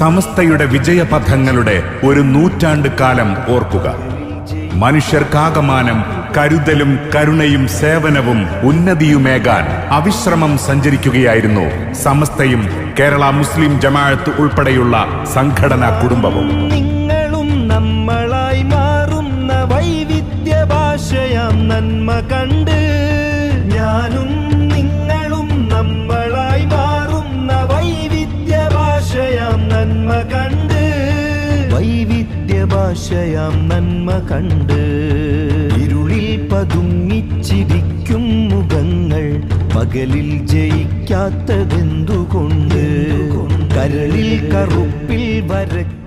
സമസ്തയുടെ വിജയപഥങ്ങളുടെ ഒരു നൂറ്റാണ്ട് കാലം ഓർക്കുക. മനുഷ്യർക്കാകമാനം കരുതലും കരുണയും സേവനവും ഉന്നതിയുമേകാൻ അവിശ്രമം സഞ്ചരിക്കുകയായിരുന്നു സമസ്തയും കേരള മുസ്ലിം ജമാഅത്ത് ഉൾപ്പെടെയുള്ള സംഘടനാ കുടുംബവും. നിങ്ങളും നമ്മളായി മാറുന്ന വൈവിധ്യ ഭാഷയാം നന്മ കണ്ട്, ഞാനും നിങ്ങളും നമ്മളായി മാറുന്ന വൈവിധ്യ ഭാഷയാം നന്മ കണ്ട്, വൈവിധ്യ ഭാഷയാം നന്മ കണ്ട്. ഇരുളിൽ പതുങ്ങിച്ചിരിക്കും മുഖങ്ങൾ പകലിൽ ജയിക്കാത്തതെന്തുകൊണ്ട്, കരളിൽ കറുപ്പിൽ വരയ്ക്കും